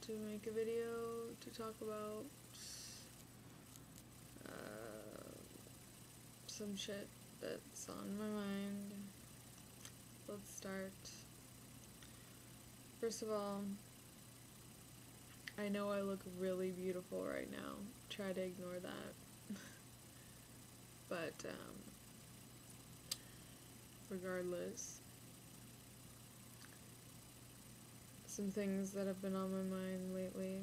to make a video to talk about some shit that's on my mind. Let's start. First of all, I know I look really beautiful right now. Try to ignore that. But, regardless, some things that have been on my mind lately.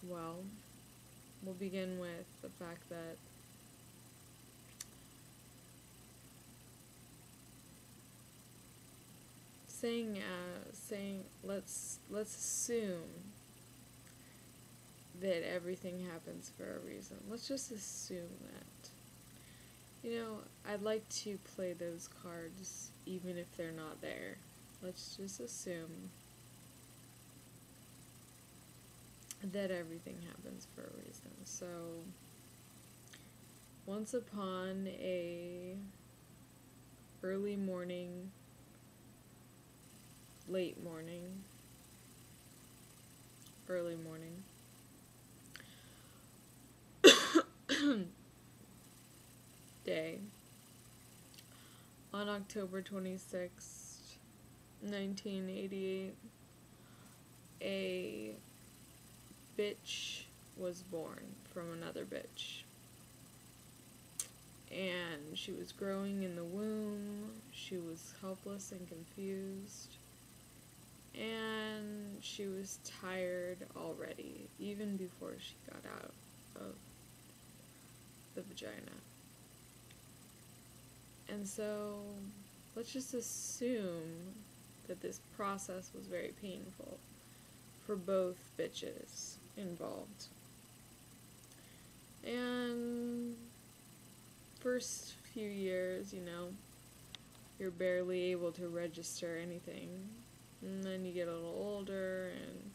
Well, we'll begin with the fact that let's assume that everything happens for a reason. Let's just assume that. You know, I'd like to play those cards even if they're not there. Let's just assume that everything happens for a reason. So, once upon a early morning, late morning, early morning, day, on October 26th, 1988, a bitch was born from another bitch. And she was growing in the womb, she was helpless and confused, and she was tired already, even before she got out of the vagina. And so, let's just assume that this process was very painful for both bitches involved. And first few years, you know, you're barely able to register anything. And then you get a little older and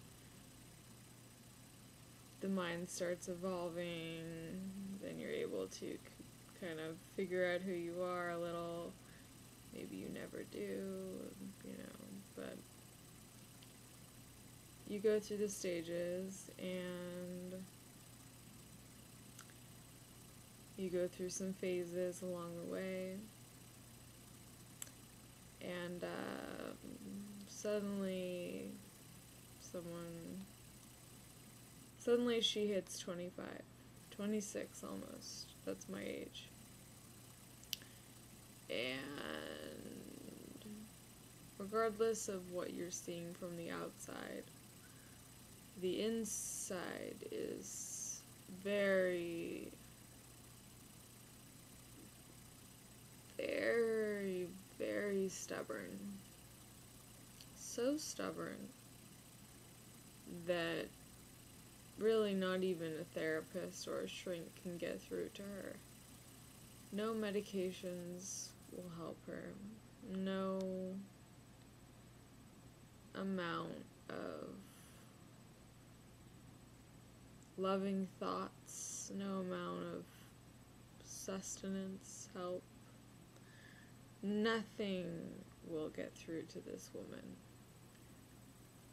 the mind starts evolving. Then you're able to kind of figure out who you are a little. Maybe you never do, you know, but you go through the stages and you go through some phases along the way, and suddenly she hits 25, 26 almost. That's my age. And regardless of what you're seeing from the outside, the inside is very, very, very stubborn. So stubborn that really not even a therapist or a shrink can get through to her. No medications will help her. No amount of loving thoughts, no amount of sustenance, help. Nothing will get through to this woman.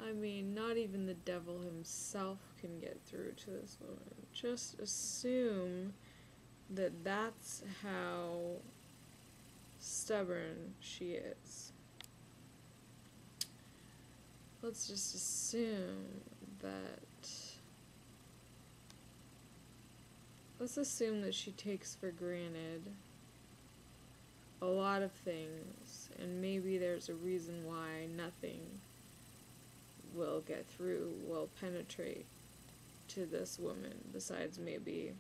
I mean, not even the devil himself can get through to this woman. Just assume that that's how stubborn she is. Let's just assume that she takes for granted a lot of things, and maybe there's a reason why nothing will get through, will penetrate to this woman, besides maybe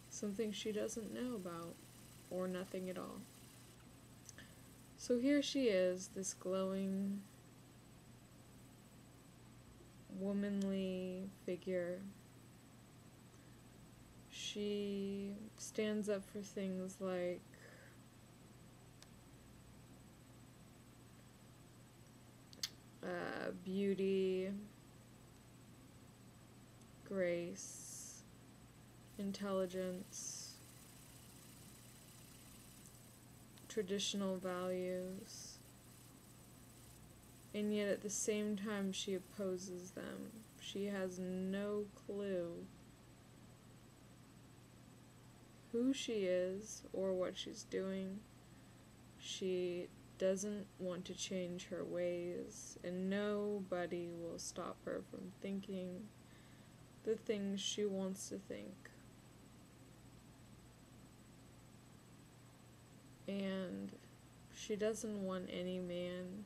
something she doesn't know about, or nothing at all. So here she is, this glowing, womanly figure. She stands up for things like beauty, grace, intelligence, traditional values, and yet at the same time she opposes them. She has no clue who she is or what she's doing. She doesn't want to change her ways, and nobody will stop her from thinking the things she wants to think. And she doesn't want any man.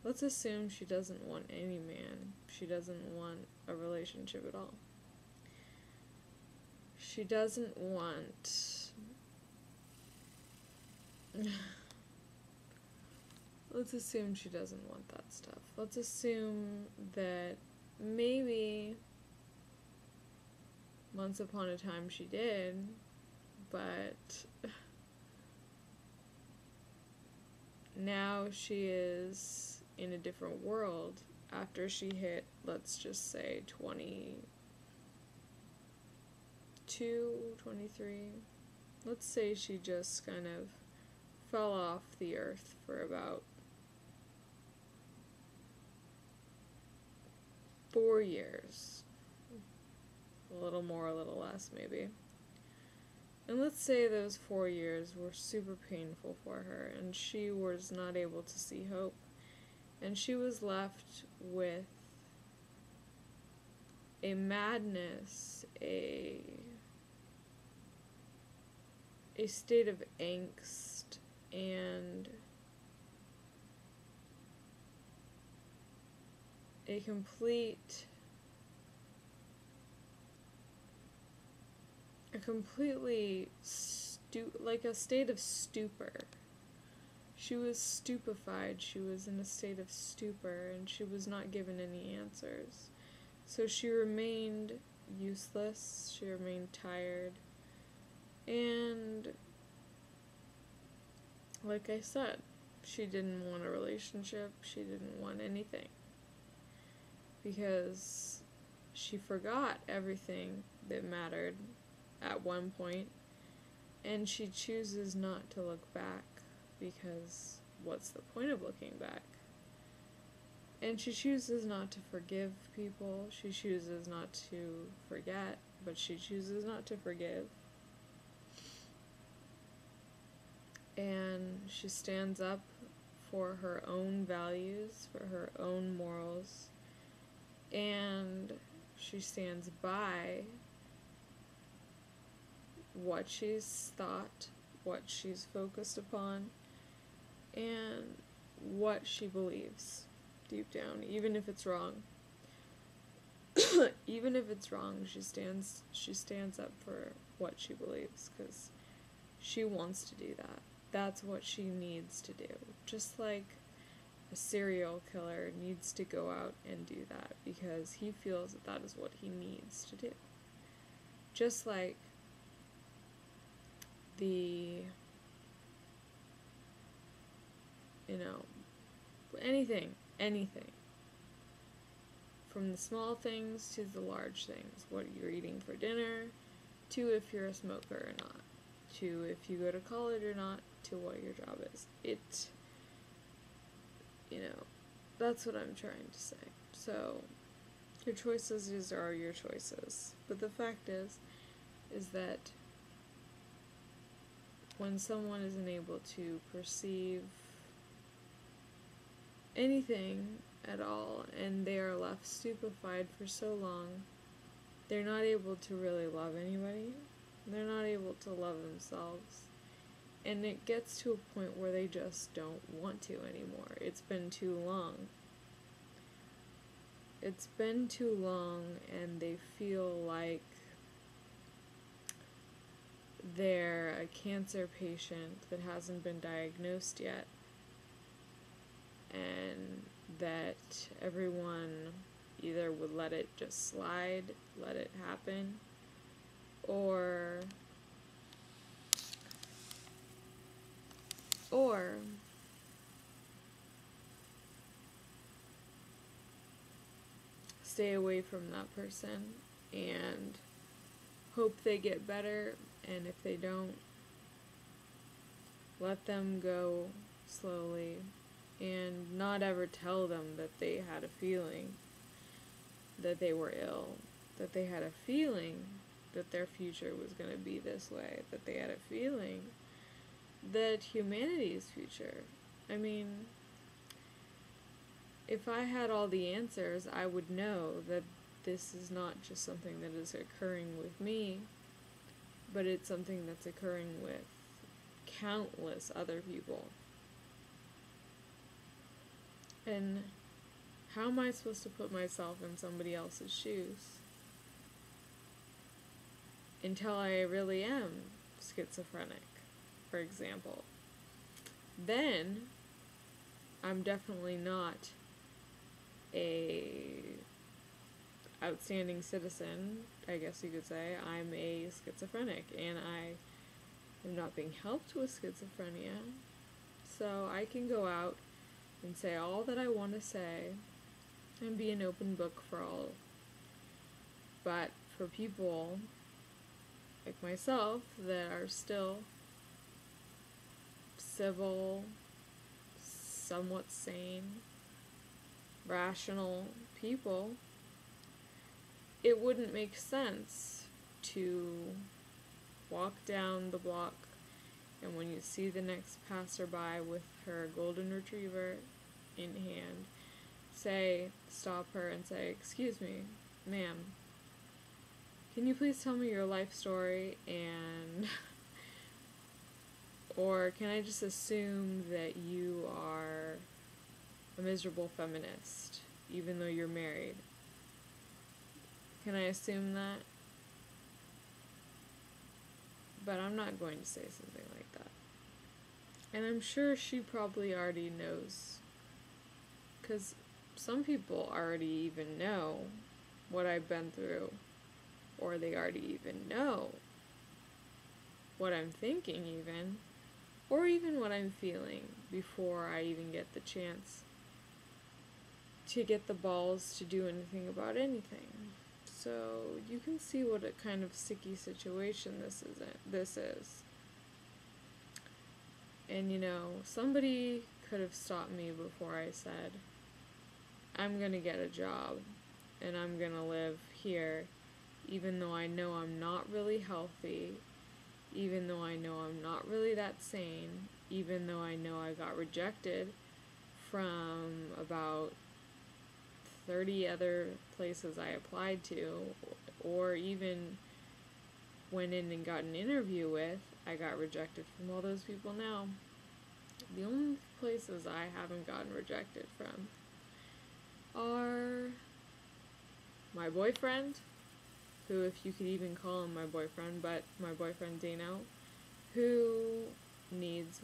Let's assume she doesn't want any man. She doesn't want a relationship at all. She doesn't want... Let's assume she doesn't want that stuff. Let's assume that maybe once upon a time she did, but now she is in a different world after she hit, let's just say, 22, 23. Let's say she just kind of fell off the earth for about 4 years. A little more, a little less, maybe. And let's say those 4 years were super painful for her, and she was not able to see hope. And she was left with a madness, a state of angst, and a completely like a state of stupor. She was stupefied, she was in a state of stupor, and she was not given any answers. So she remained useless, she remained tired, and like I said, she didn't want a relationship, she didn't want anything. Because she forgot everything that mattered at one point, and she chooses not to look back, because what's the point of looking back? And she chooses not to forgive people, she chooses not to forget, but she chooses not to forgive. And she stands up for her own values, for her own morals, and she stands by what she's thought, what she's focused upon, and what she believes deep down, even if it's wrong. Even if it's wrong, she stands up for what she believes, because she wants to do that. That's what she needs to do. Just like a serial killer needs to go out and do that because he feels that that is what he needs to do. Just like anything. From the small things to the large things. What you're eating for dinner, to if you're a smoker or not, to if you go to college or not, to what your job is. That's what I'm trying to say. So, your choices are your choices. But the fact is that when someone isn't able to perceive anything at all, and they are left stupefied for so long, they're not able to really love anybody. They're not able to love themselves. And it gets to a point where they just don't want to anymore. It's been too long. It's been too long, and they feel like they're a cancer patient that hasn't been diagnosed yet, and that everyone either would let it just slide, let it happen, or stay away from that person and hope they get better, and if they don't, let them go slowly and not ever tell them that they had a feeling that they were ill, that they had a feeling that their future was going to be this way, that they had a feeling that humanity's future. I mean, if I had all the answers, I would know that this is not just something that is occurring with me, but it's something that's occurring with countless other people. And how am I supposed to put myself in somebody else's shoes until I really am schizophrenic, for example? Then I'm definitely not a outstanding citizen, I guess you could say. I'm a schizophrenic, and I am not being helped with schizophrenia, so I can go out and say all that I want to say and be an open book for all. But for people like myself that are still civil, somewhat sane, rational people, it wouldn't make sense to walk down the block and when you see the next passerby with her golden retriever in hand, stop her and say, "Excuse me, ma'am, can you please tell me your life story, and or can I just assume that you are a miserable feminist, even though you're married? Can I assume that?" But I'm not going to say something like that. And I'm sure she probably already knows, because some people already even know what I've been through, or they already even know what I'm thinking even, or even what I'm feeling before I even get the chance to get the balls to do anything about anything. So you can see what a kind of sticky situation this is. And somebody could have stopped me before I said, I'm gonna get a job and I'm gonna live here, even though I know I'm not really healthy, even though I know I'm not really that sane, even though I know I got rejected from about 30 other places I applied to, or even went in and got an interview with. I got rejected from all those people now. The only places I haven't gotten rejected from are my boyfriend, who, if you could even call him my boyfriend, but my boyfriend Dano, who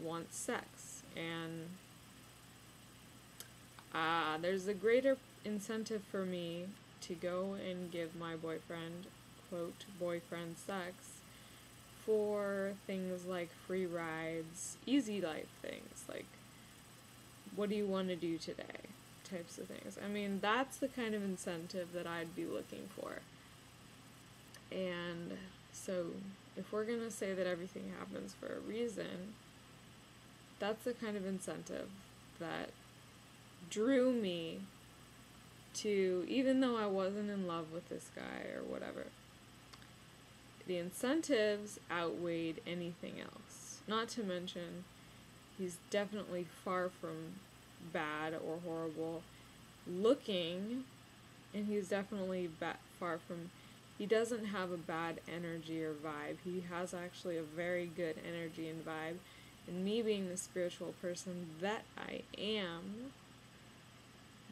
wants sex, and there's a greater incentive for me to go and give my boyfriend, quote, boyfriend sex for things like free rides, easy life things, like, what do you want to do today, types of things. I mean, that's the kind of incentive that I'd be looking for. And so, if we're going to say that everything happens for a reason, that's the kind of incentive that drew me to, even though I wasn't in love with this guy or whatever, the incentives outweighed anything else. Not to mention, he's definitely far from bad or horrible looking, and he's definitely far from, he doesn't have a bad energy or vibe. He has actually a very good energy and vibe, and me being the spiritual person that I am,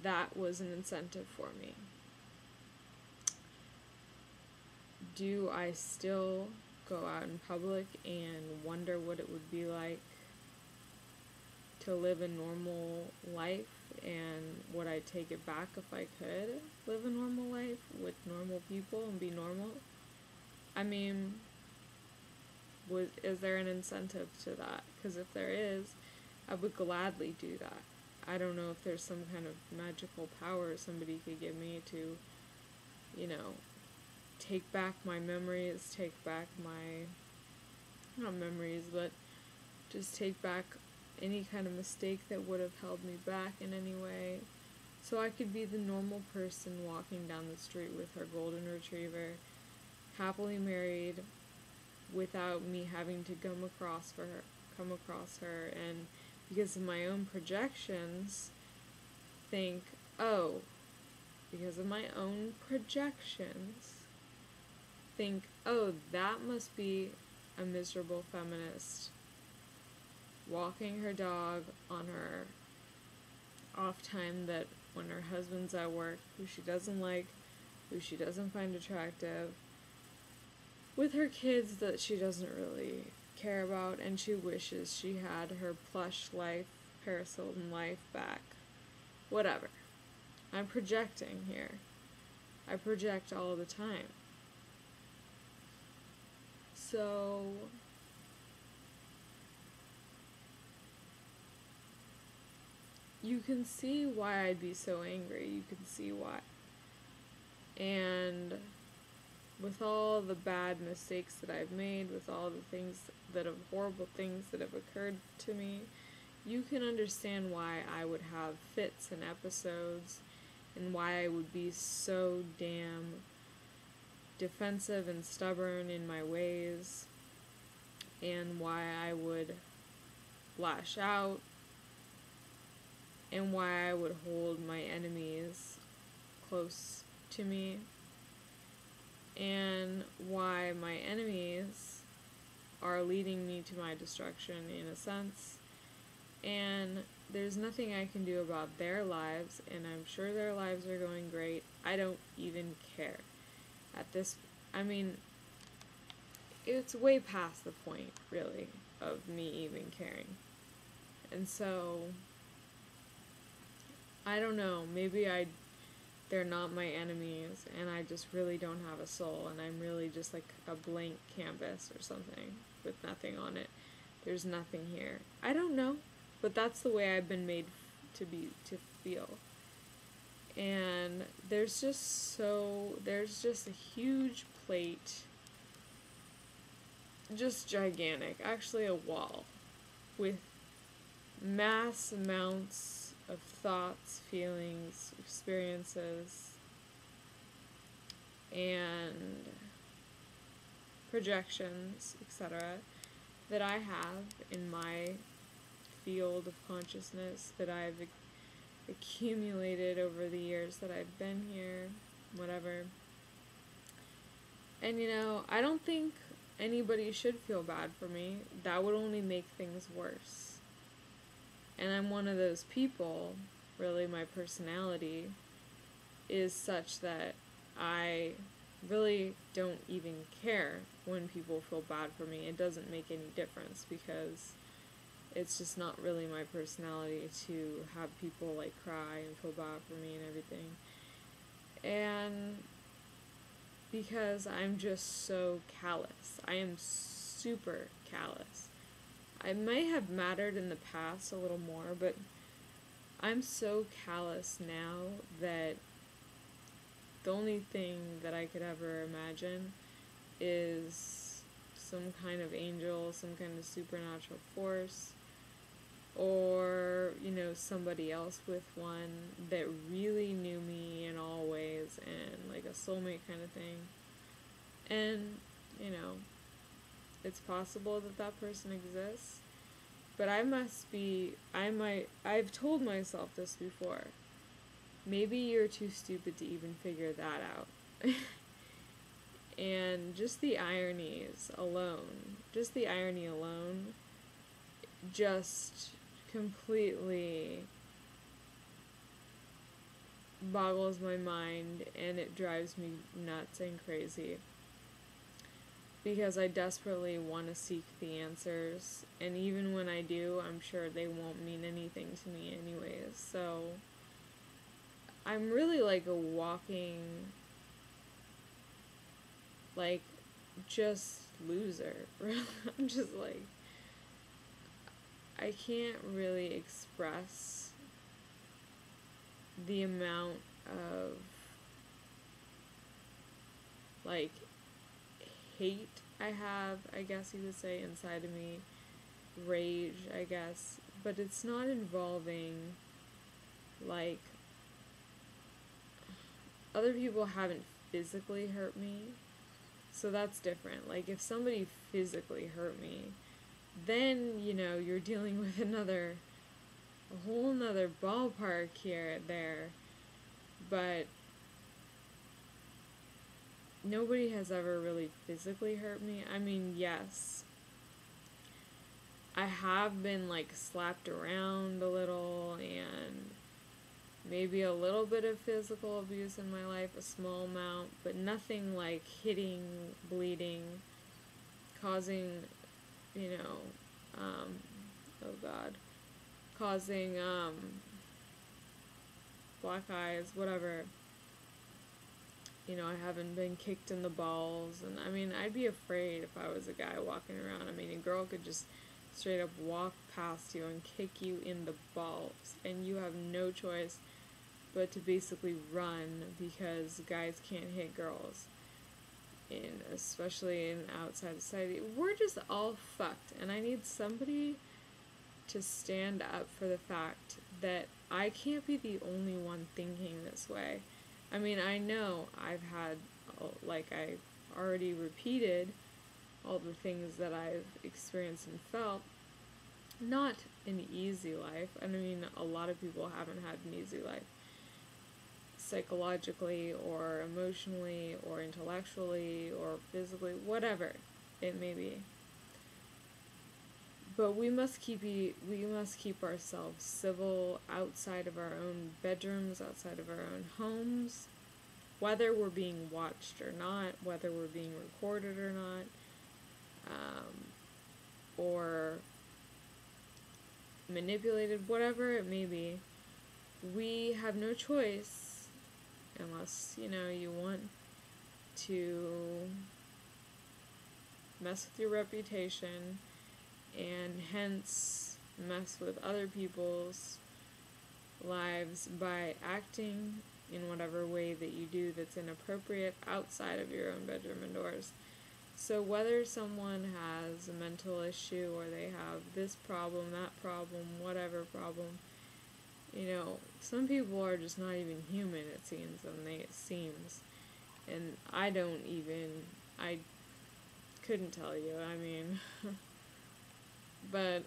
that was an incentive for me. Do I still go out in public and wonder what it would be like to live a normal life, and would I take it back if I could live a normal life with normal people and be normal? I mean, is there an incentive to that? Because if there is, I would gladly do that. I don't know if there's some kind of magical power somebody could give me to, take back my memories, take back my, not memories, but just take back any kind of mistake that would have held me back in any way, so I could be the normal person walking down the street with her golden retriever, happily married, without me having to come across her, and because of my own projections, think, oh, because of my own projections, think, oh, that must be a miserable feminist walking her dog on her off time, that when her husband's at work, who she doesn't like, who she doesn't find attractive, with her kids that she doesn't really care about, and she wishes she had her plush life, Paris Hilton life back. Whatever. I'm projecting here. I project all the time. So, you can see why I'd be so angry. You can see why. And with all the bad mistakes that I've made, with all the horrible things that have occurred to me, you can understand why I would have fits and episodes, and why I would be so damn defensive and stubborn in my ways, and why I would lash out, and why I would hold my enemies close to me, and why my enemies are leading me to my destruction in a sense. And there's nothing I can do about their lives, and I'm sure their lives are going great. I don't even care. It's way past the point, really, of me even caring. And so, I don't know, maybe they're not my enemies, and I just really don't have a soul, and I'm really just like a blank canvas or something with nothing on it. There's nothing here. I don't know, but that's the way I've been made to feel. And there's just a huge plate, just gigantic, actually a wall, with mass amounts of thoughts, feelings, experiences, and projections, etc., that I have in my field of consciousness that I've accumulated over the years that I've been here, whatever. And I don't think anybody should feel bad for me. That would only make things worse. And I'm one of those people, really, my personality is such that I really don't even care when people feel bad for me. It doesn't make any difference, because it's just not really my personality to have people cry and feel bad for me and everything. And because I'm just so callous. I am super callous. I may have mattered in the past a little more, but I'm so callous now that the only thing that I could ever imagine is some kind of angel, some kind of supernatural force, or, somebody else with one that really knew me in all ways, and like a soulmate kind of thing. And, it's possible that person exists, but I've told myself this before, maybe you're too stupid to even figure that out. And just the irony alone, just completely boggles my mind, and it drives me nuts and crazy, because I desperately want to seek the answers, and even when I do, I'm sure they won't mean anything to me anyways. So I'm really like a walking, just loser. I'm just I can't really express the amount of hate I have, I guess you could say, inside of me, rage, I guess, but it's not involving, like, other people haven't physically hurt me, so that's different. Like, if somebody physically hurt me, then, you know, you're dealing with a whole nother ballpark here, there, but nobody has ever really physically hurt me. I mean, yes, I have been, like, slapped around a little, and maybe a little bit of physical abuse in my life, a small amount, but nothing like hitting, bleeding, causing, you know, oh God, causing, black eyes, whatever. You know, I haven't been kicked in the balls, and I mean, I'd be afraid if I was a guy walking around. I mean, a girl could just straight up walk past you and kick you in the balls, and you have no choice but to basically run, because guys can't hit girls, and especially in outside society. We're just all fucked, and I need somebody to stand up for the fact that I can't be the only one thinking this way. I mean, I know I've had, like, I've already repeated all the things that I've experienced and felt. Not an easy life. I mean, a lot of people haven't had an easy life, psychologically or emotionally or intellectually or physically, whatever it may be. But we must keep ourselves civil outside of our own bedrooms, outside of our own homes, whether we're being watched or not, whether we're being recorded or not, or manipulated, whatever it may be. We have no choice, unless, you know, you want to mess with your reputation, and hence mess with other people's lives by acting in whatever way that you do that's inappropriate outside of your own bedroom and doors. So whether someone has a mental issue, or they have this problem, that problem, whatever problem, you know, some people are just not even human, it seems. And I couldn't tell you, I mean, but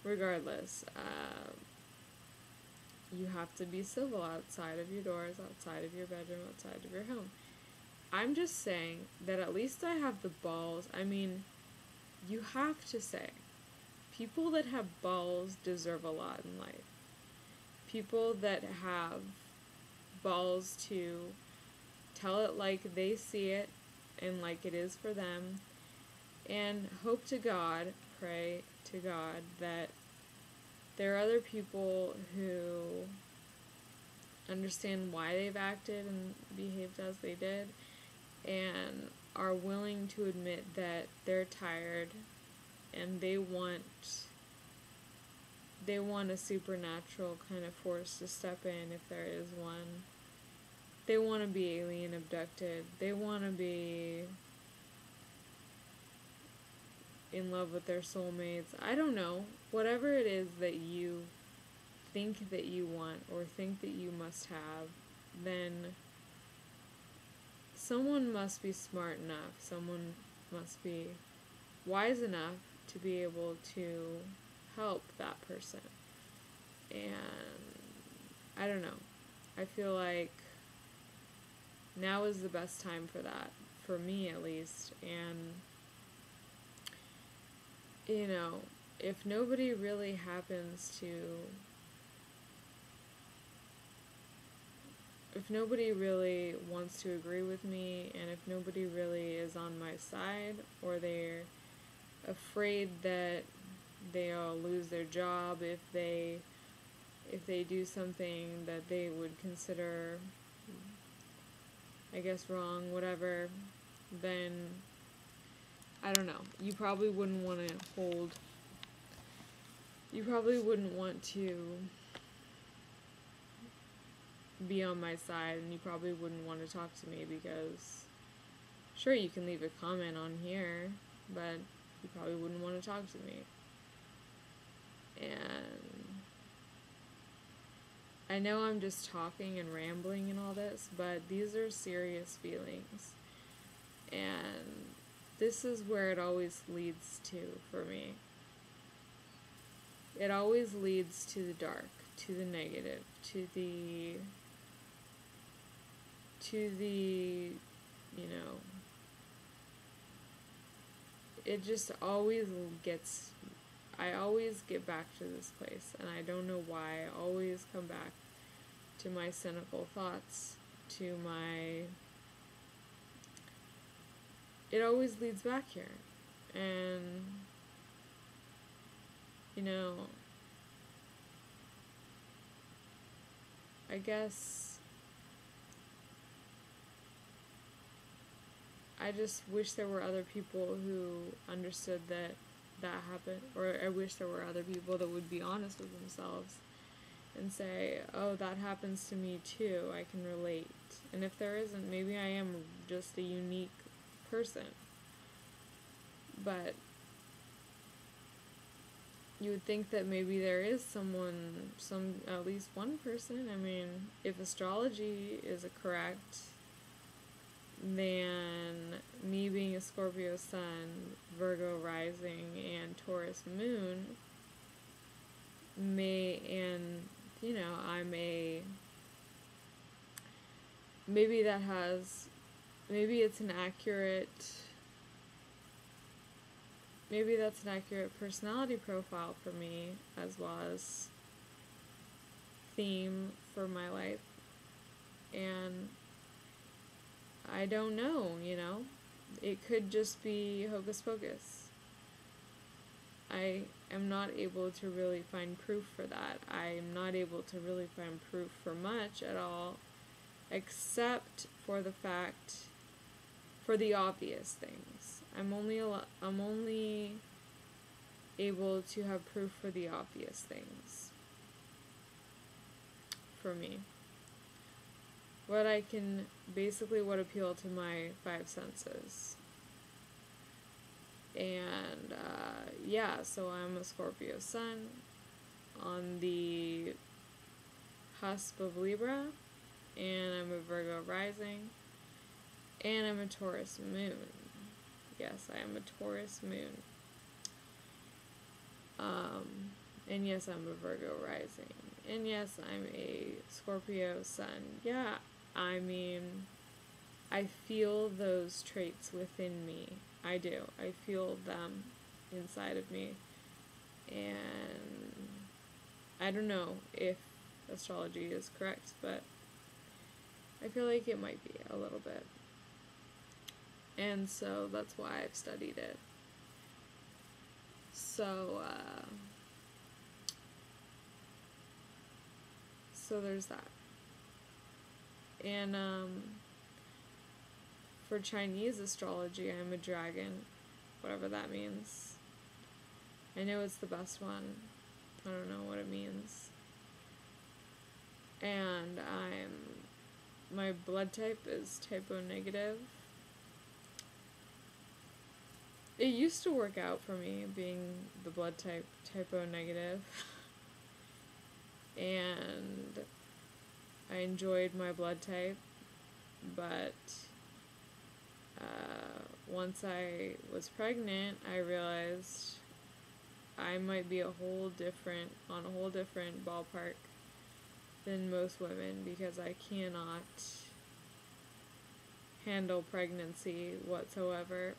regardless, you have to be civil outside of your doors, outside of your bedroom, outside of your home. I'm just saying that at least I have the balls. I mean, you have to say, people that have balls deserve a lot in life. People that have balls to tell it like they see it and like it is for them, and hope to God, pray to God that there are other people who understand why they've acted and behaved as they did, and are willing to admit that they're tired and they want a supernatural kind of force to step in, if there is one. They want to be alien abducted. They want to be in love with their soulmates. I don't know. Whatever it is that you think that you want, or think that you must have, then someone must be smart enough, someone must be wise enough to be able to help that person. And I don't know. I feel like now is the best time for that, for me at least. And, you know, if nobody really if nobody really wants to agree with me, and if nobody really is on my side, or they're afraid that they'll lose their job if they do something that they would consider, I guess, wrong, whatever, then I don't know. You probably wouldn't want to be on my side, and you probably wouldn't want to talk to me, because sure, you can leave a comment on here, but he probably wouldn't want to talk to me. And I know I'm just talking and rambling and all this, but these are serious feelings. And this is where it always leads to for me. It always leads to the dark, to the negative, to the, you know, it just always gets, I always get back to this place, and I don't know why. I always come back to my cynical thoughts, to my, it always leads back here. And, you know, I guess I just wish there were other people who understood that happened, or I wish there were other people that would be honest with themselves and say, oh, that happens to me too, I can relate. And if there isn't, maybe I am just a unique person. But you would think that maybe there is someone, at least one person. I mean, if astrology is correct, then me being a Scorpio sun, Virgo rising, and Taurus moon and, you know, maybe that's an accurate personality profile for me, as well as theme for my life. And I don't know, you know, it could just be hocus pocus. I am not able to really find proof for that. I am not able to really find proof for much at all, except for the obvious things. I'm only able to have proof for the obvious things for me. What appeal to my five senses. And, so I'm a Scorpio sun on the cusp of Libra, and I'm a Virgo rising, and I'm a Taurus moon. Yes, I am a Taurus moon. And yes, I'm a Virgo rising. And yes, I'm a Scorpio sun. Yeah, I mean, I feel those traits within me. I do. I feel them inside of me. And I don't know if astrology is correct, but I feel like it might be a little bit. And so that's why I've studied it. So there's that. And for Chinese astrology, I'm a dragon, whatever that means. I know it's the best one. I don't know what it means. And my blood type is type O negative. It used to work out for me, being the blood type O negative. And I enjoyed my blood type, but once I was pregnant, I realized I might be on a whole different ballpark than most women, because I cannot handle pregnancy whatsoever.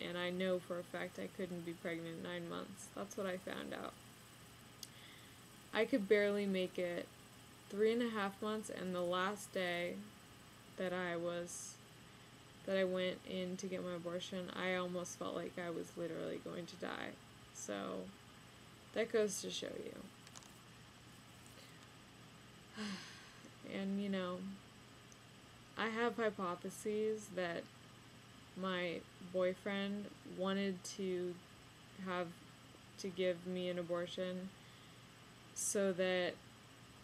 And I know for a fact I couldn't be pregnant 9 months. That's what I found out. I could barely make it 3.5 months, and the last day that I went in to get my abortion, I almost felt like I was literally going to die. So that goes to show you. And, you know, I have hypotheses that my boyfriend wanted to give me an abortion so that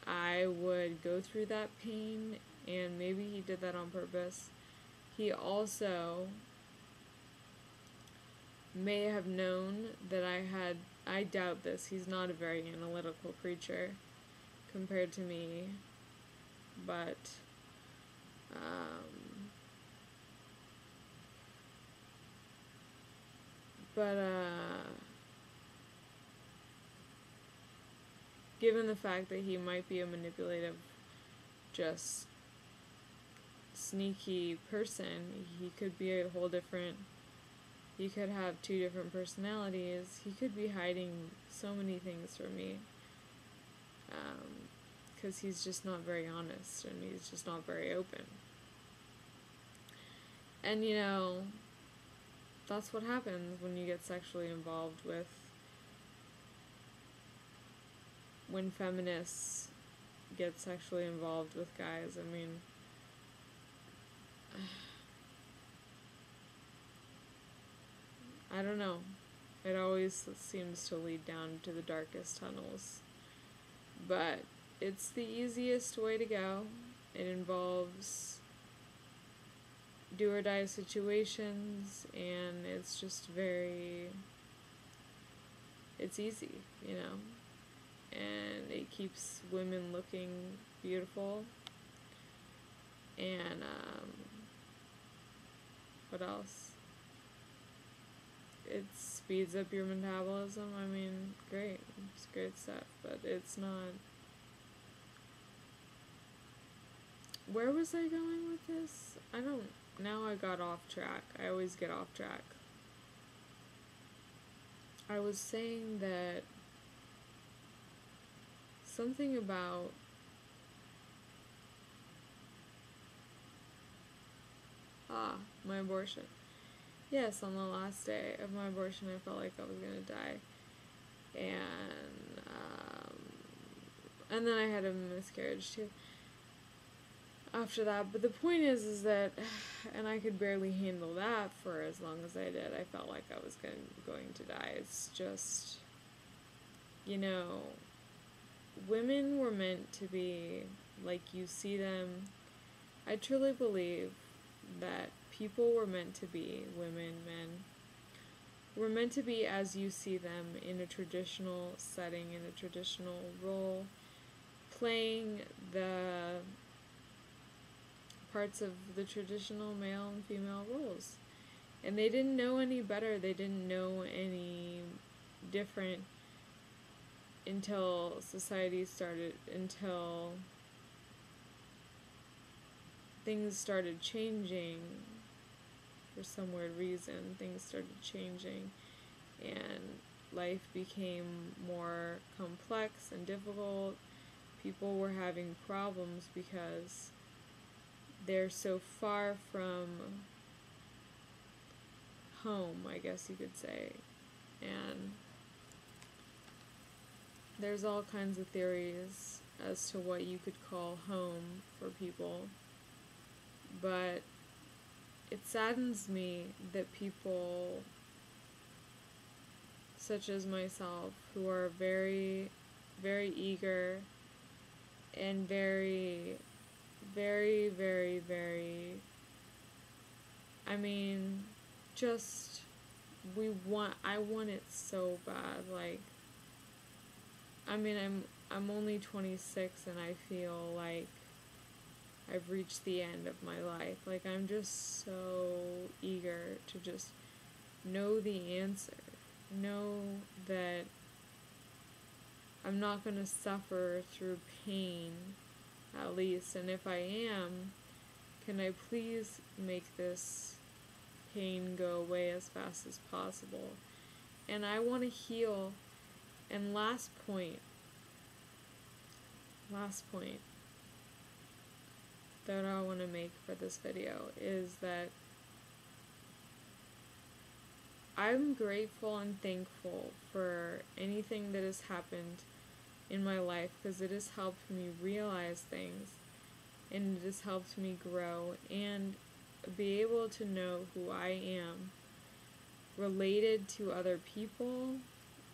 I would go through that pain, and maybe he did that on purpose. He also may have known that I doubt this, he's not a very analytical creature compared to me, but, but, given the fact that he might be a manipulative, just sneaky person, he could be a whole different, he could have two different personalities, he could be hiding so many things from me, because he's just not very honest, and he's just not very open. And, you know, that's what happens when you get sexually involved with, when feminists get sexually involved with guys. I mean, I don't know. It always seems to lead down to the darkest tunnels. But it's the easiest way to go. It involves do or die situations, and it's just it's easy, you know? And it keeps women looking beautiful. And, what else? It speeds up your metabolism. I mean, great. It's great stuff, but it's not... Where was I going with this? Now I got off track. I always get off track. I was saying that something about my abortion. Yes, on the last day of my abortion, I felt like I was gonna die, and then I had a miscarriage too after that. But the point is that, and I could barely handle that for as long as I did. I felt like I was going to die. It's just, you know, women were meant to be like you see them. I truly believe that people were meant to be, women, men, were meant to be as you see them in a traditional setting, in a traditional role, playing the parts of the traditional male and female roles. And they didn't know any better, they didn't know any different until things started changing. For some weird reason, things started changing, and life became more complex and difficult. People were having problems because they're so far from home, I guess you could say. And there's all kinds of theories as to what you could call home for people, but it saddens me that people such as myself, who are very, very eager and very, very, very, very, I mean, just, I want it so bad, like, I mean, I'm only 26 and I feel like I've reached the end of my life. Like, I'm just so eager to just know the answer. Know that I'm not going to suffer through pain, at least. And if I am, can I please make this pain go away as fast as possible? And I want to heal. And last point that I want to make for this video is that I'm grateful and thankful for anything that has happened in my life, because it has helped me realize things, and it has helped me grow and be able to know who I am related to other people,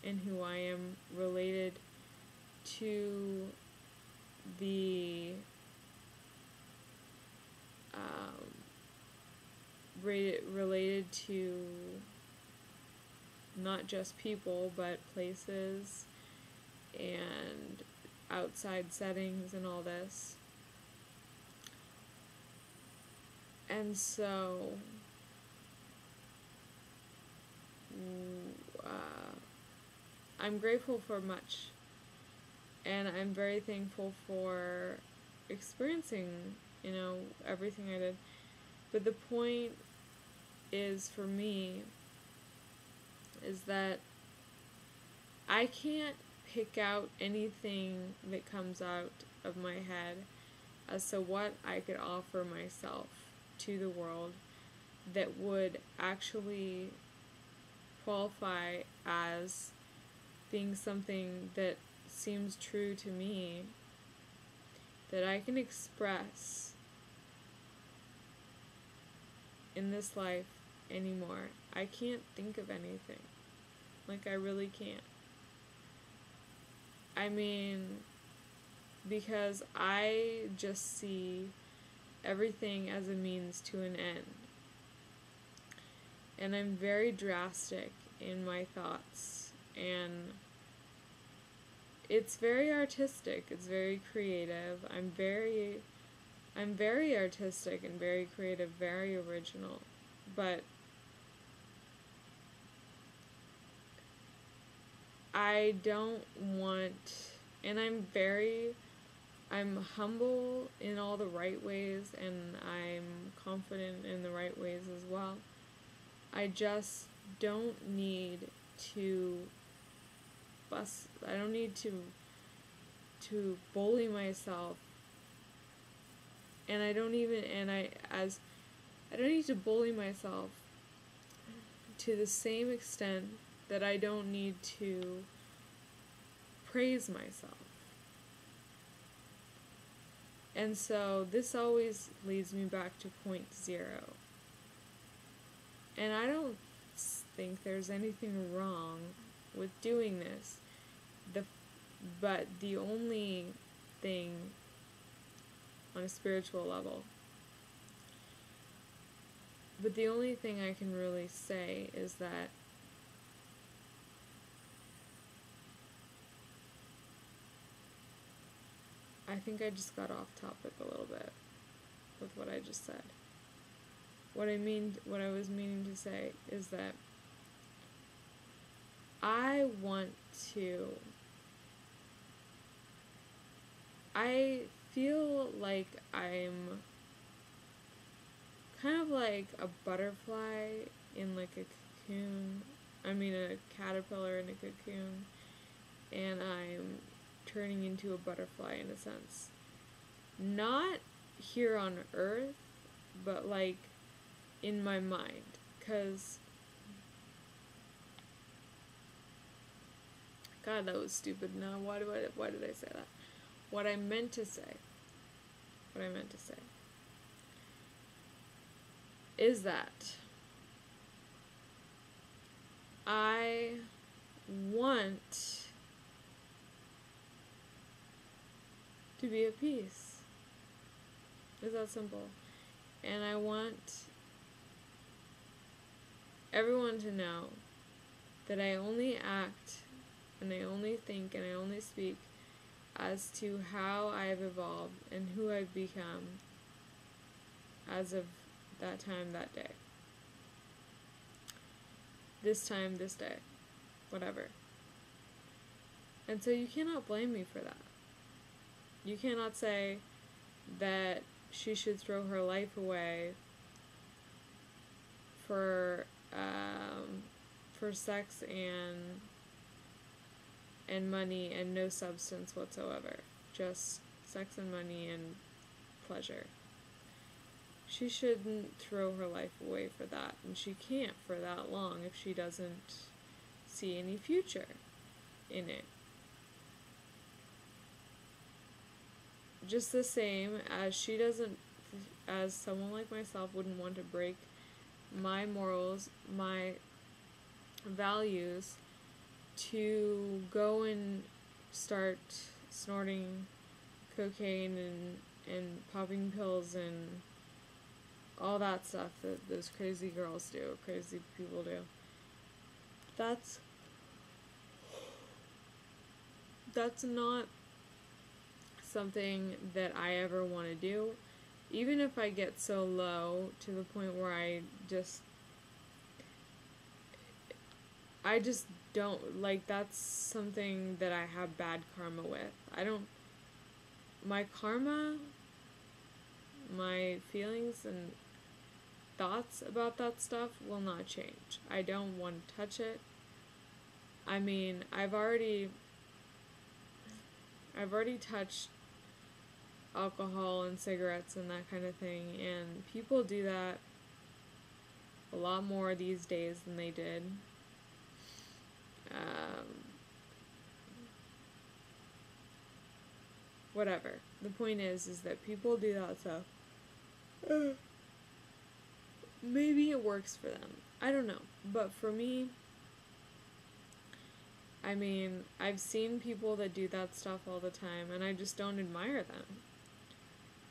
and who I am related to the related to not just people, but places and outside settings and all this. And so, I'm grateful for much, and I'm very thankful for experiencing, everything I did. But the point is, for me, is that I can't pick out anything that comes out of my head as to what I could offer myself to the world that would actually qualify as being something that seems true to me, that I can express in this life anymore. I can't think of anything. Like, I really can't. I mean, because I just see everything as a means to an end. And I'm very drastic in my thoughts, and it's very artistic, it's very creative. I'm very artistic and very creative, very original, but I don't want, and I'm humble in all the right ways, and I'm confident in the right ways as well. I just don't need to I don't need to bully myself, and I don't need to bully myself to the same extent that I don't need to praise myself. And so this always leads me back to point 0. And I don't think there's anything wrong with doing this. But the only thing on a spiritual level, but the only thing I can really say is that I think I just got off topic a little bit with what I just said. What I was meaning to say is that I feel like I'm kind of like a butterfly in like a cocoon. A caterpillar in a cocoon, and I'm turning into a butterfly in a sense. Not here on Earth, but like in my mind, because God, that was stupid. Now, why did I say that? What I meant to say is that I want to be at peace. It's that simple. And I want everyone to know that I only act and I only think and I only speak as to how I've evolved and who I've become as of that time, that day. This time, this day. Whatever. And so you cannot blame me for that. You cannot say that she should throw her life away for sex and money and no substance whatsoever. Just sex and money and pleasure. She shouldn't throw her life away for that, and she can't for that long if she doesn't see any future in it. Just the same as someone like myself wouldn't want to break my morals, my values, to go and start snorting cocaine and popping pills and all that stuff that those crazy girls do, crazy people do. that's not something that I ever want to do. Even if I get so low to the point where I just don't, like, that's something that I have bad karma with. My karma, my feelings and thoughts about that stuff will not change. I don't want to touch it. I mean, I've already touched alcohol and cigarettes and that kind of thing, and people do that a lot more these days than they did. Whatever. The point is that people do that stuff. Maybe it works for them. I don't know. But for me, I mean, I've seen people that do that stuff all the time, and I just don't admire them.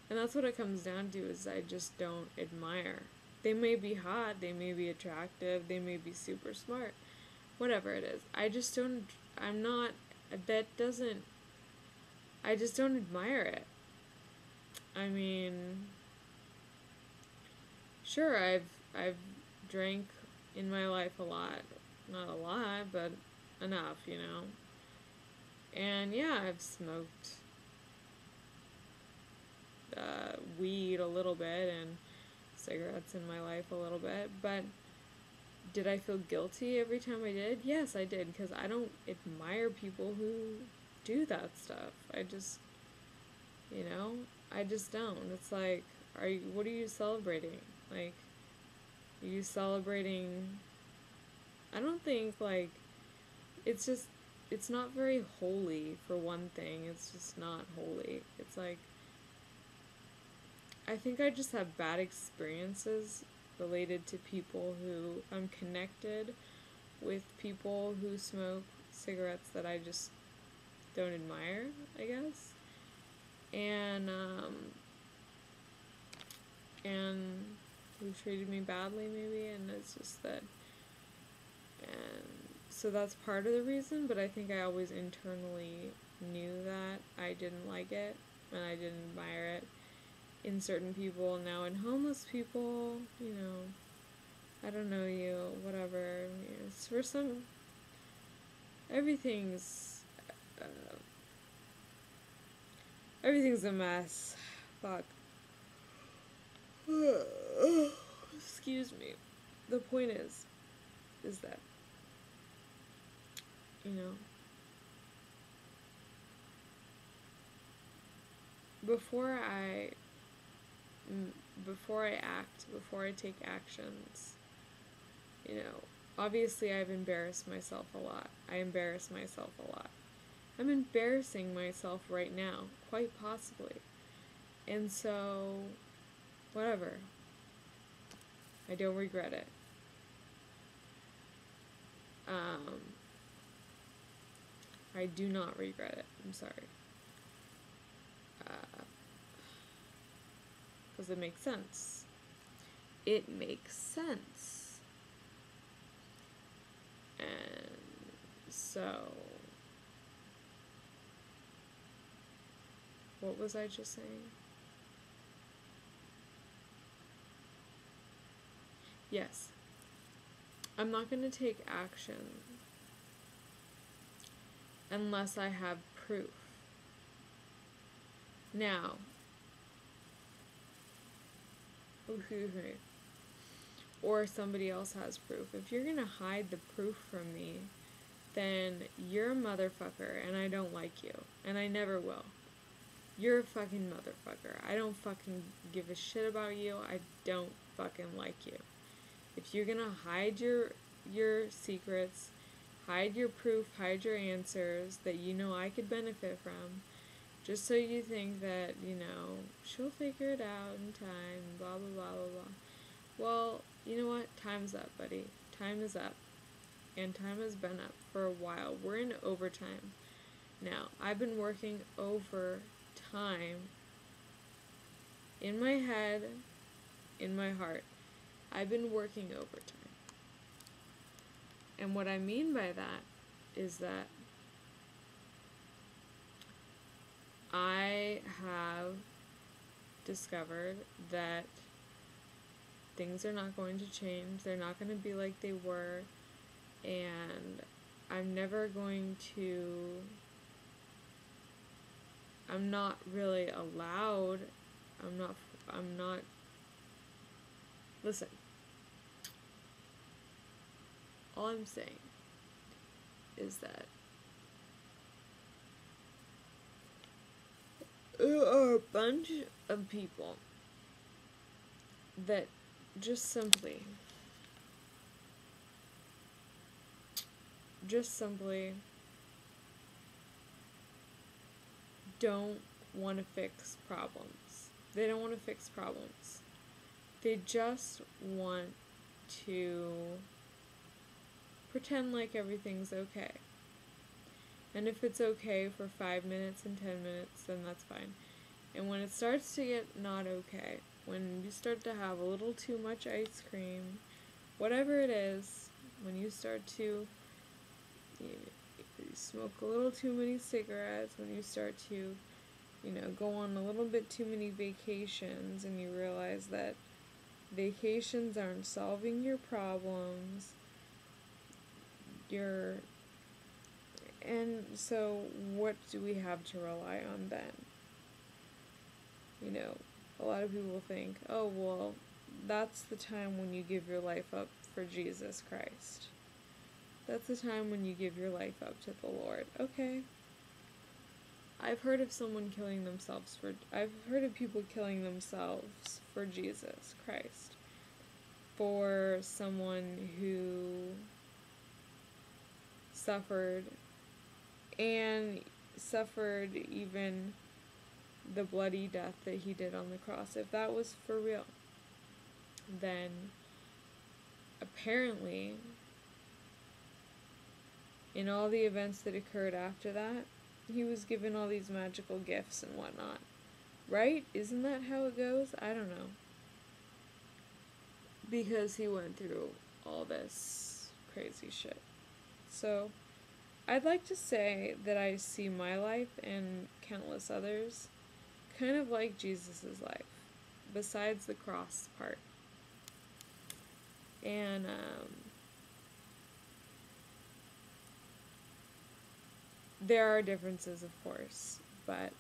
And that's what it comes down to, is I just don't admire. They may be hot, they may be attractive, they may be super smart, whatever it is. I just don't admire it. I mean, sure, I've drank in my life a lot. Not a lot, but enough, you know. And yeah, I've smoked weed a little bit and cigarettes in my life a little bit, but did I feel guilty every time I did? Yes, I did, because I don't admire people who do that stuff. I just, you know, I just don't. It's like, what are you celebrating? Like, are you celebrating, I don't think, like, it's not very holy, for one thing. It's just not holy. It's like, I think I just have bad experiences related to people who, I'm connected with people who smoke cigarettes that I just don't admire, I guess. And who treated me badly, maybe, and it's just that, and so that's part of the reason, but I think I always internally knew that I didn't like it, and I didn't admire it in certain people. Now in homeless people, you know, I don't know you, whatever, it's for some, everything's a mess. Fuck. Excuse me. The point is that, you know, before I act, before I take actions, you know, obviously I've embarrassed myself a lot. I embarrass myself a lot. I'm embarrassing myself right now, quite possibly. And so, whatever. I don't regret it. I do not regret it. I'm sorry. Because it makes sense. It makes sense. And so, what was I just saying? Yes. I'm not going to take action unless I have proof. Now, excuse me, or somebody else has proof. If you're going to hide the proof from me, then you're a motherfucker, and I don't like you, and I never will. You're a fucking motherfucker. I don't fucking give a shit about you. I don't fucking like you. If you're gonna hide your secrets, hide your proof, hide your answers that you know I could benefit from, just so you think that, you know, she'll figure it out in time, blah, blah, blah, blah, blah. Well, you know what? Time's up, buddy. Time is up. And time has been up for a while. We're in overtime now. I've been working overtime in my head, in my heart. I've been working overtime. And what I mean by that is that I have discovered that things are not going to change. They're not going to be like they were. And I'm not really allowed, I'm not, listen, all I'm saying is that there are a bunch of people that just simply don't want to fix problems. They don't want to fix problems. They just want to pretend like everything's okay. And if it's okay for 5 minutes and 10 minutes, then that's fine. And when it starts to get not okay, when you start to have a little too much ice cream, whatever it is, when you start to you smoke a little too many cigarettes, when you start to, go on a little bit too many vacations, and you realize that vacations aren't solving your problems, and so what do we have to rely on then? A lot of people think, oh, well, that's the time when you give your life up for Jesus Christ. That's the time when you give your life up to the Lord. Okay. I've heard of people killing themselves for Jesus Christ. For someone who suffered even the bloody death that he did on the cross. If that was for real, then apparently in all the events that occurred after that, he was given all these magical gifts and whatnot. Right? Isn't that how it goes? I don't know. Because he went through all this crazy shit. So, I'd like to say that I see my life and countless others kind of like Jesus' life, besides the cross part. And, there are differences, of course, but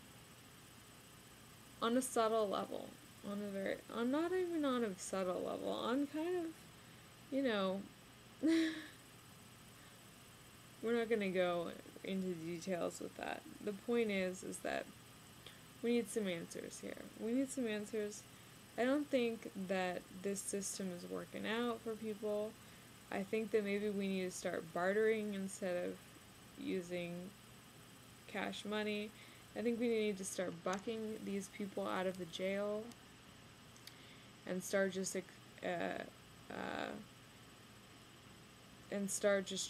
on a subtle level, not even on a subtle level, on kind of, we're not going to go into details with that. The point is that we need some answers here. We need some answers. I don't think that this system is working out for people. I think that maybe we need to start bartering instead of using cash money. I think we need to start bucking these people out of the jail and start just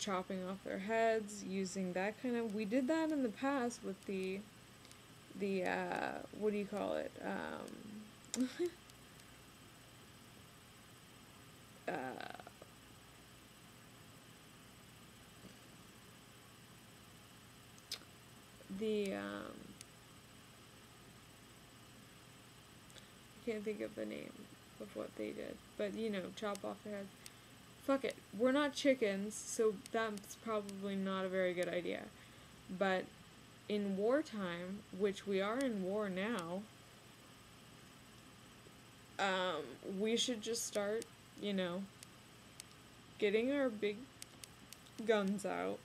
chopping off their heads, using that kind of. We did that in the past with the what do you call it? I can't think of the name of what they did, but chop off their heads. Fuck it, we're not chickens, so that's probably not a very good idea. But in wartime, which we are in war now, we should just start, getting our big guns out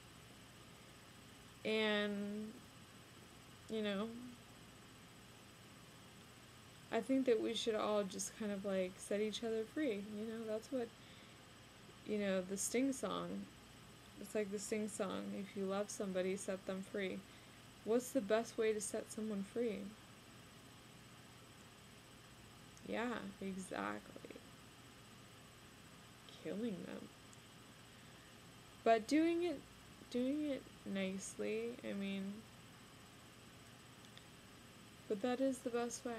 and, I think that we should all just kind of set each other free. That's what, the Sting song. It's like the Sting song. If you love somebody, set them free. What's the best way to set someone free? Yeah, exactly. Killing them. But doing it nicely, but that is the best way.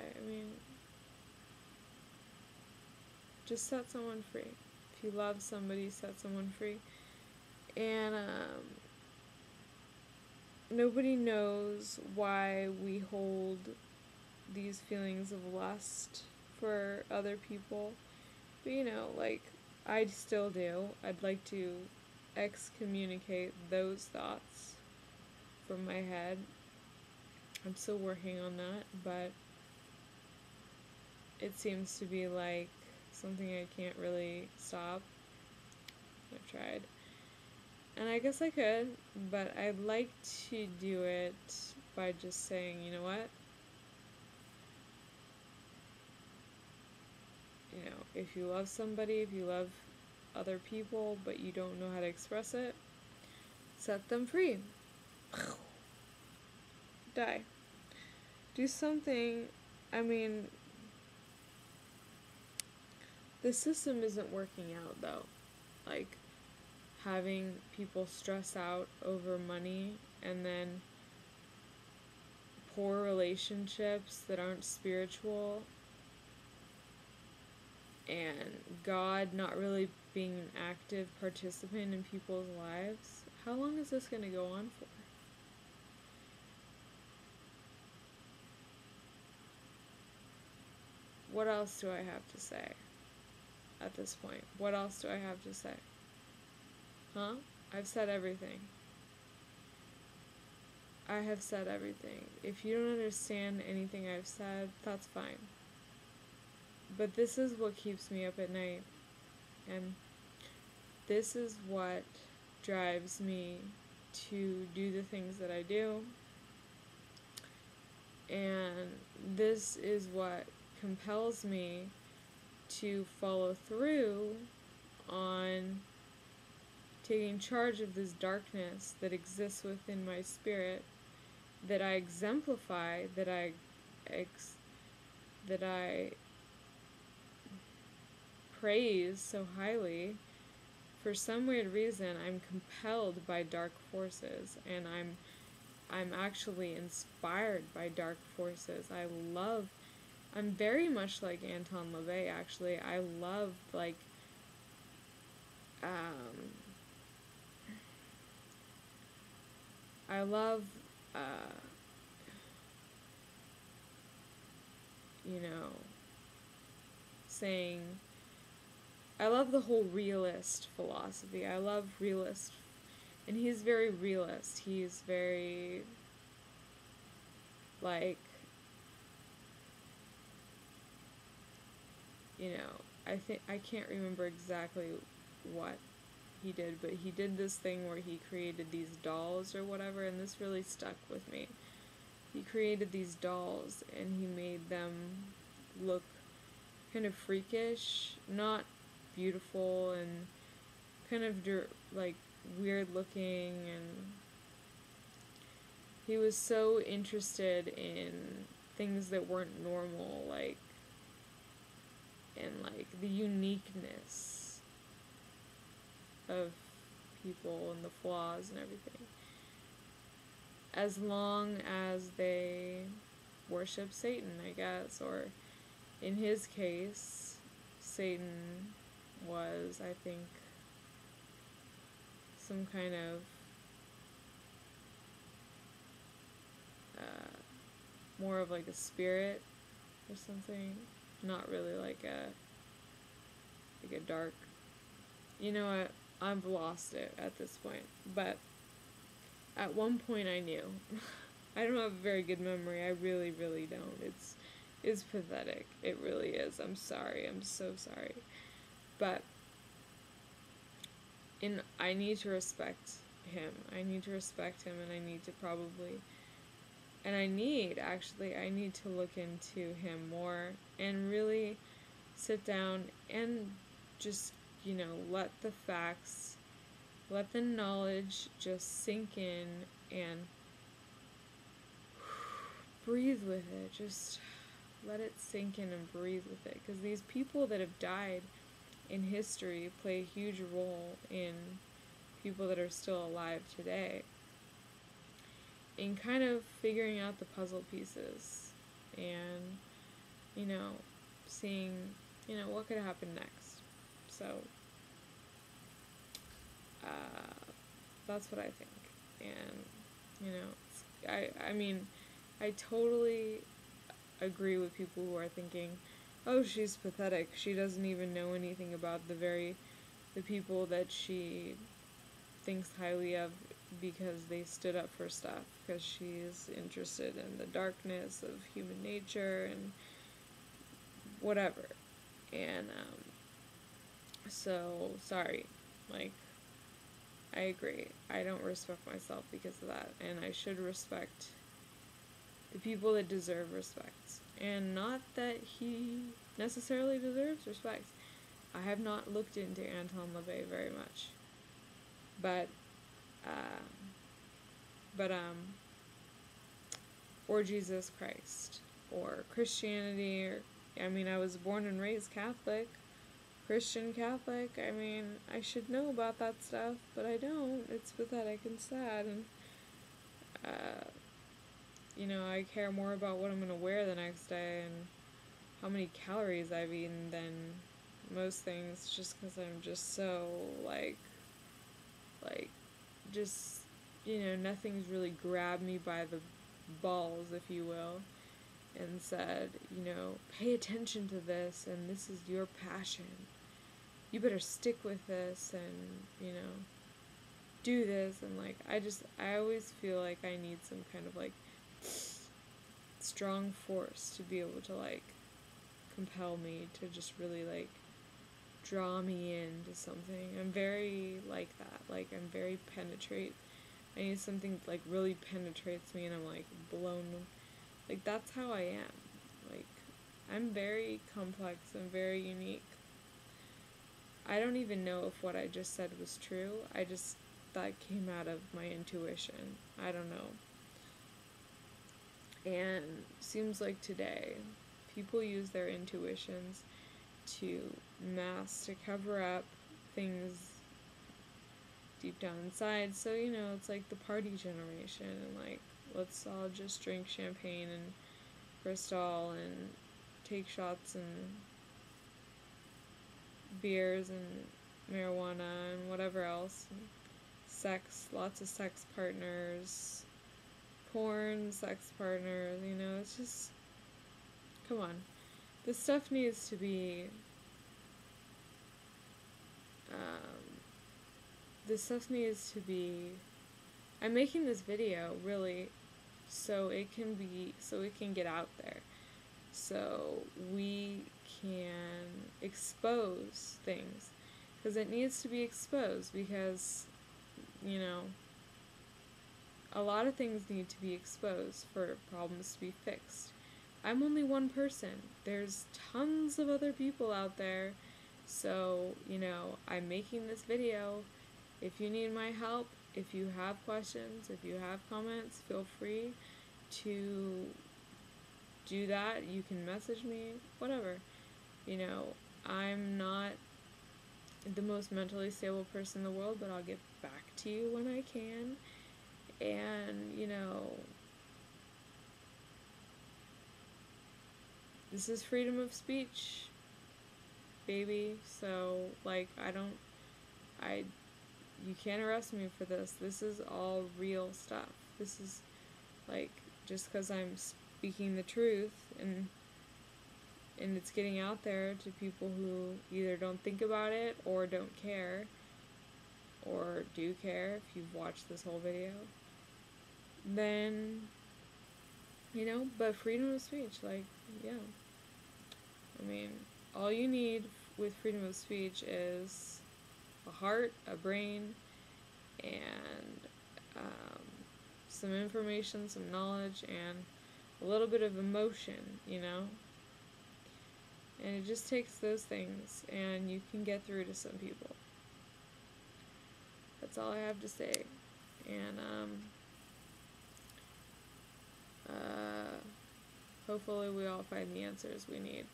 Just set someone free. If you love somebody, set someone free. And nobody knows why we hold these feelings of lust for other people. But like, I still do. I'd like to excommunicate those thoughts from my head. I'm still working on that, but it seems to be like something I can't really stop. I've tried. And I guess I could, but I'd like to do it by just saying, you know what? If you love somebody, if you love other people, but you don't know how to express it, set them free. Die. Do something. I mean, the system isn't working out, though. Like, having people stress out over money, and then poor relationships that aren't spiritual, and God not really being an active participant in people's lives. How long is this going to go on for? What else do I have to say at this point? What else do I have to say? Huh? I've said everything. I have said everything. If you don't understand anything I've said, that's fine. But this is what keeps me up at night. And this is what drives me to do the things that I do. And this is what compels me to follow through on taking charge of this darkness that exists within my spirit, that I exemplify, that I praise so highly. For some weird reason, I'm compelled by dark forces, and I'm actually inspired by dark forces. I'm very much like Anton LaVey, actually. I love, like, I love, saying, I love the whole realist philosophy. I love realist, and he's very realist. He's very, like, I can't remember exactly what he did, but he did this thing where he created these dolls or whatever, and this really stuck with me. He created these dolls, and he made them look kind of freakish, not beautiful, and kind of like weird looking, and he was so interested in things that weren't normal, like, and like the uniqueness of people and the flaws and everything, as long as they worship Satan, I guess. Or in his case, Satan was, I think, some kind of more of like a spirit or something, not really like a dark, I've lost it at this point, but at one point I knew. I don't have a very good memory. I really, really don't. It's pathetic. It really is. I'm sorry. I'm so sorry. But I need to respect him. I need to respect him, and I need to I need to look into him more and really sit down and just, let the facts, let the knowledge just sink in and breathe with it. Just let it sink in and breathe with it. Because these people that have died in history play a huge role in people that are still alive today, in kind of figuring out the puzzle pieces and, seeing, what could happen next. So, That's what I think. And, you know, I mean, I totally agree with people who are thinking, oh, she's pathetic. She doesn't even know anything about the people that she thinks highly of because they stood up for stuff, because she's interested in the darkness of human nature and whatever. And, so, sorry. Like, I agree. I don't respect myself because of that, and I should respect the people that deserve respect. And not that he necessarily deserves respect. I have not looked into Anton LaVey very much. But, uh, but, or Jesus Christ, or Christianity, or, I mean, I was born and raised Catholic, Christian Catholic. I mean, I should know about that stuff, but I don't. It's pathetic and sad, and, you know, I care more about what I'm gonna wear the next day and how many calories I've eaten than most things, just because I'm just so, just, you know, nothing's really grabbed me by the balls, if you will, and said, you know, pay attention to this, and this is your passion. You better stick with this, and, you know, do this, and, like, I always feel like I need some kind of, like, strong force to be able to, like, compel me to just really, like, draw me into something. I'm very like that. Like, I'm very penetrate. I need something, like, really penetrates me and I'm, like, blown. Like, that's how I am. Like, I'm very complex and very unique. I don't even know if what I just said was true. That came out of my intuition. I don't know. And seems like today, people use their intuitions to mask, to cover up things deep down inside. So, you know, it's like the party generation, and, like, let's all just drink champagne and Cristal and take shots and beers and marijuana and whatever else. And sex, lots of sex partners, porn, sex partners, you know, it's just, come on. This stuff needs to be, I'm making this video, really, so it can get out there. So we can expose things. Because it needs to be exposed, because, you know, a lot of things need to be exposed for problems to be fixed. I'm only one person. There's tons of other people out there. So, you know, I'm making this video. If you need my help, if you have questions, if you have comments, feel free to do that. You can message me, whatever. You know, I'm not the most mentally stable person in the world, but I'll get back to you when I can. And, you know, this is freedom of speech, baby. So, like, you can't arrest me for this. This is all real stuff. This is, like, just because I'm speaking the truth and it's getting out there to people who either don't think about it or don't care, or do care if you've watched this whole video, then, you know, but freedom of speech, like, yeah. I mean, all you need with freedom of speech is a heart, a brain, and some information, some knowledge, and a little bit of emotion, you know? And it just takes those things, and you can get through to some people. That's all I have to say. And, hopefully we all find the answers we need.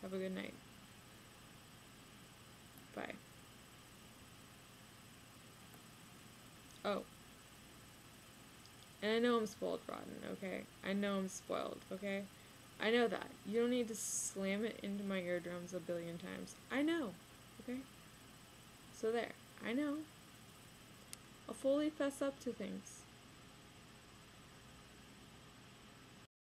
Have a good night. Bye. Oh. And I know I'm spoiled rotten, okay? I know I'm spoiled, okay? I know that. You don't need to slam it into my eardrums a billion times. I know. Okay? So there. I know. I'll fully fess up to things.